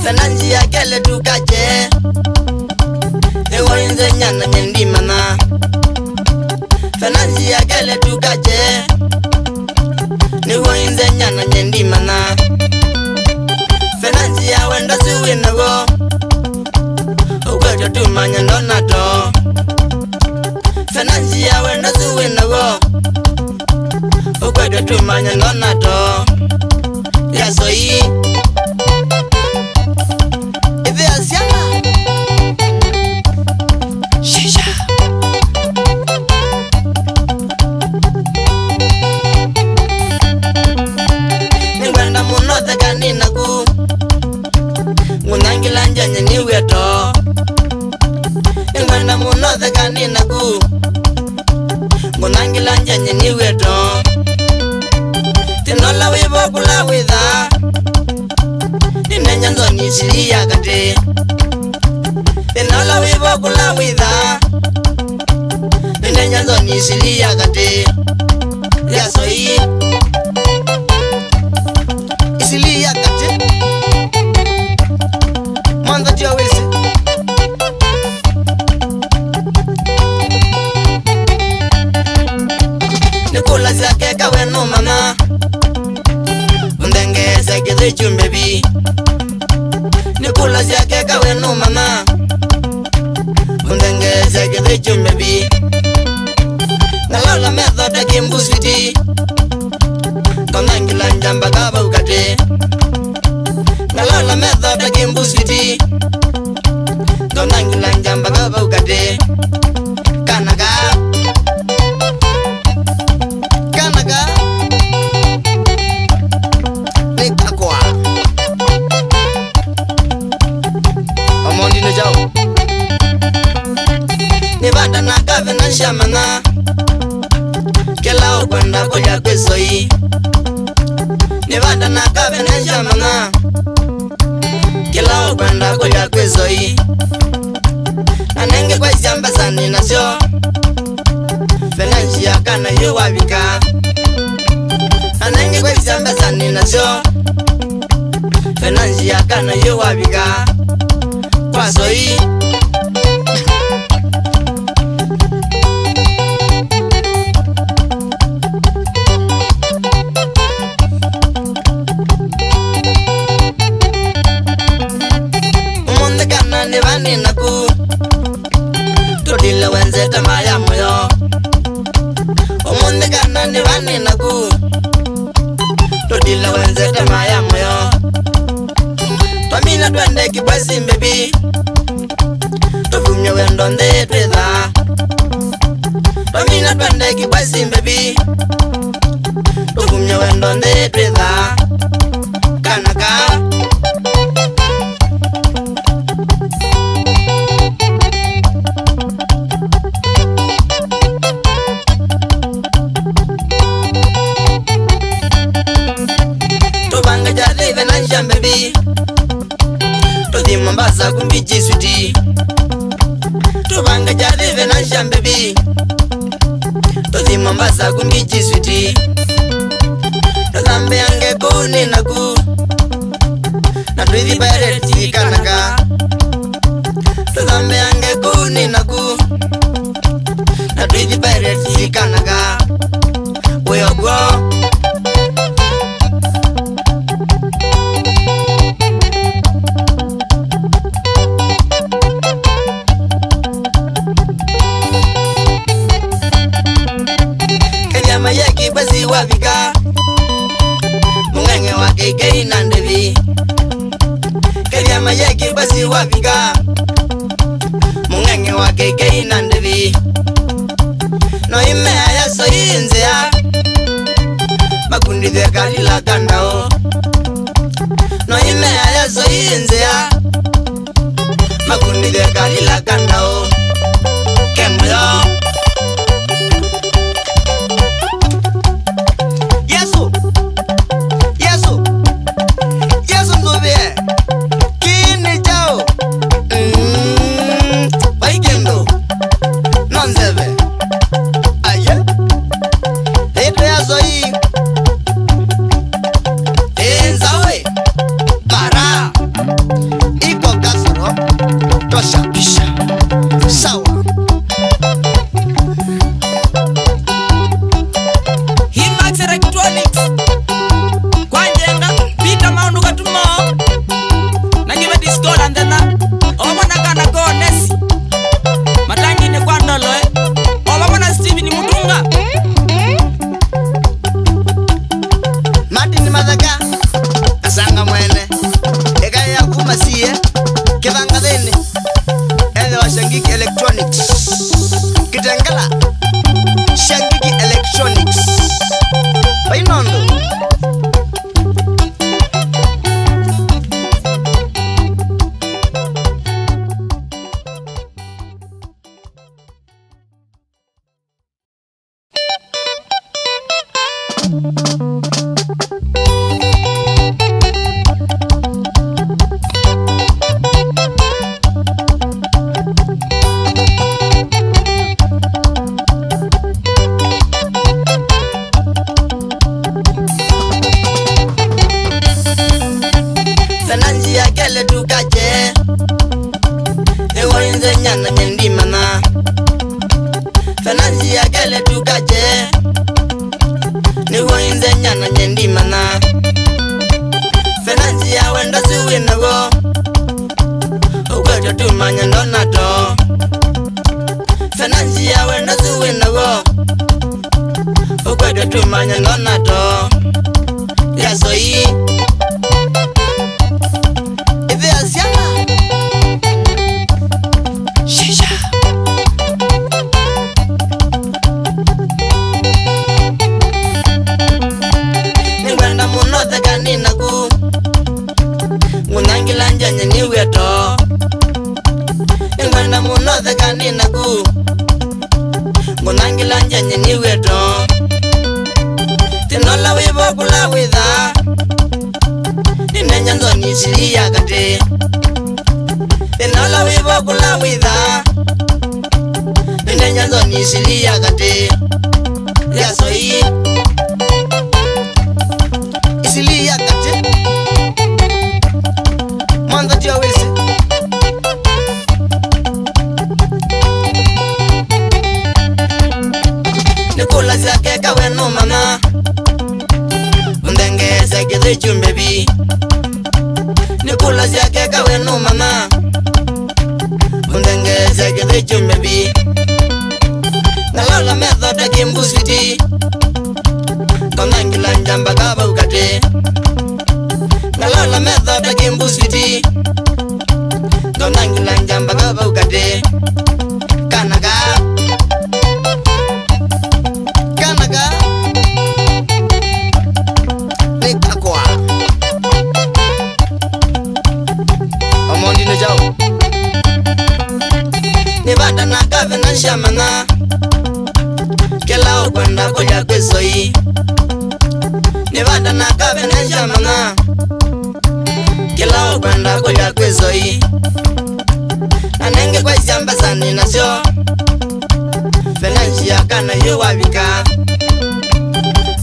Fenanzi ya kele tukache ewo inze nyana nyendi mana. Fenanzi ya kele tukache ewo inze nyana nyendi mana. Fenanzi ya wenda siwi nago ukweto tumanya ndona to. Fenanzi ya wenda siwi nago ukweto tumanya ndona to. Yaso yi Ibe asiana Shisha Ningwenda munothe kanina ku Ngunangila njanye niwe to. Ningwenda munothe kanina ku Ngunangila njanye niwe to. Tinola wibo kula witha Ninenya nzoni siri ya kate. Tinola wibo kula witha Ninenya nzoni siri ya kate. Yaso yi Isili ya kate Manda tia wisi Nikula zake kawe no mama Undenge zake ze chumbebi Nikula zake kawe no mama Undenge zake ze chumbebi Ngalala metho daki mbusiti Konangila njamba kaba ukate Ngalala metho daki mbusiti Konangila njamba kaba ukate Kanaka Kanaka Nikakwa Omondi no jau Nibada na kave na shamana Kela ukwenda kuja kwesoi Nibada na kave na shamana Kela ukwenda kuja kwesoi Anenge kwa isamba sani nasyo Fenanzi ya kana yu wabika Anenge kwa isamba sani nasyo Fenanzi ya kana yu wabika Kwa soi Umunde kana nivani naku Tudila wenze tamaya moyo Umunde kana nivani naku Tudila wenze tamaya moyo Twamina twende kibwesi mbebi Tufumye wendo nde tweza Twamina twende kibwesi mbebi Tufumye wendo nde tweza Kanaka Tubanga jari venansha mbebi Tudi Mombasa kumbichi switi Tubanga jari venansha mbebi Tudi Mombasa kumbichi switi Tuzambe yange kuni naku Na tuithi pirate kanaka Tuzambe yange kuni naku Na tuithi pirate kanaka Uyogwo Mayeki basi wafika Mungenge wake kei nandevi Keria mayeki basi wafika Mungenge wake kei nandevi No ime haya so inzea Makundi de kalila kandao No ime haya so inzea Makundi de kalila kandao Kemoyo Yesu Fenanzi ya kele tukache ewo inze nyana nyendi mana Fenanzi ya kele tukache ewo inze nyana nyendi mana Fenanzi ya wenda siwi nago ukweto tumanya ndona to Fenanzi ya wenda siwi nago ukweto tumanya ndona to ya soyi Munangilanja nyeni weto Ngwana munothe kanina ku Munangilanja nyeni weto Tinola wibo kula witha Ninenya nzoni siri ya kate Tinola wibo kula witha Ninenya nzoni siri ya kate Ya soyi Isili ya kate Manda tia wese Nikola zake kawe no mama Undenge zake de chumbebi Nikola zake kawe no mama Undenge zake de chumbebi Nalola method kimbusiti Konangila njamba kaba ukate Nalola method kimbusiti Konangila njamba kaba ukate Kanaga Kanaga Nikakwa Omondi nejao Nibata na kave na shamana Kela okwenda koja kwesoi Nibata na kave na shamana Kela okwenda koja kwesoi Anenge kwa siamba sani nasyo Fenanzi ya kana yu wabika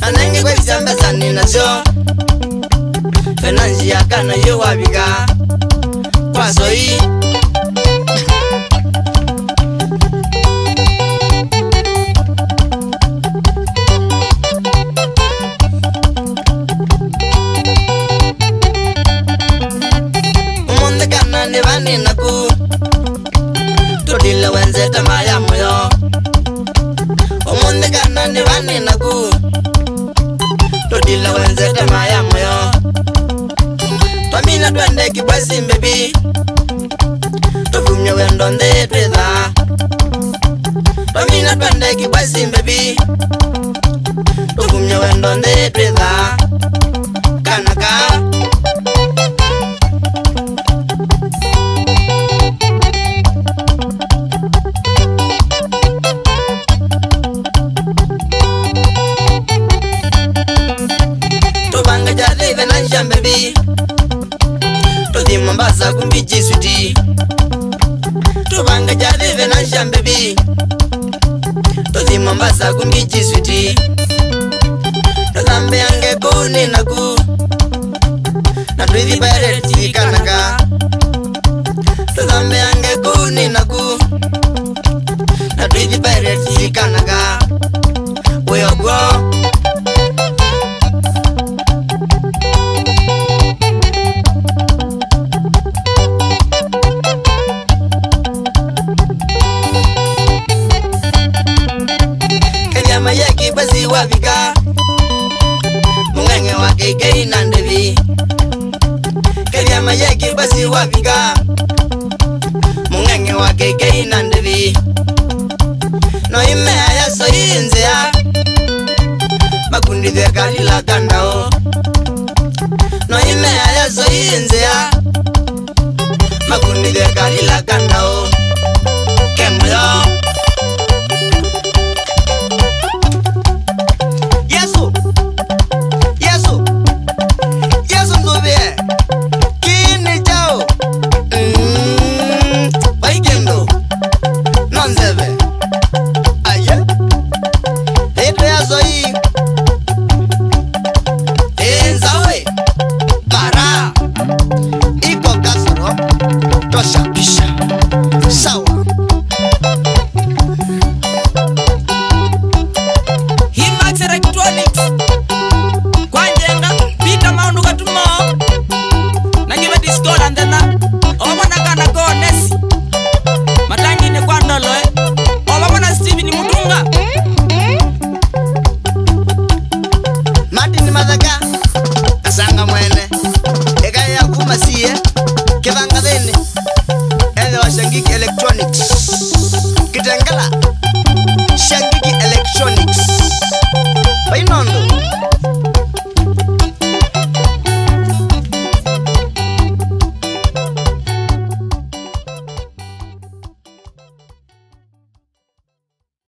Anenge kwa siamba sani nasyo Fenanzi ya kana yu wabika Kwa soi Umunde kana nivani naku Todile wenze tamaya moyo Umunde kana nivani naku Todile wenze tamaya moyo Twamina twende kibwesi mbebi Tufumye wendo nde twetha Twamina twende kibwesi mbebi Tufumye wendo nde twetha Kanaka Tubanga jari venanja mbebi Tudi Mombasa kumbiji suti Tubanga jari venanja mbebi Tudi Mombasa kumbiji suti Tuzambe yange kuni naku Na tuithi pirate kanaka Tuzambe yange kuni naku Na tuithi pirate kanaka Weogwo Mayaki basi wabika Mungenge wake kei nandevi Kedia mayaki basi wabika Mungenge wake kei nandevi No ime haya so inzea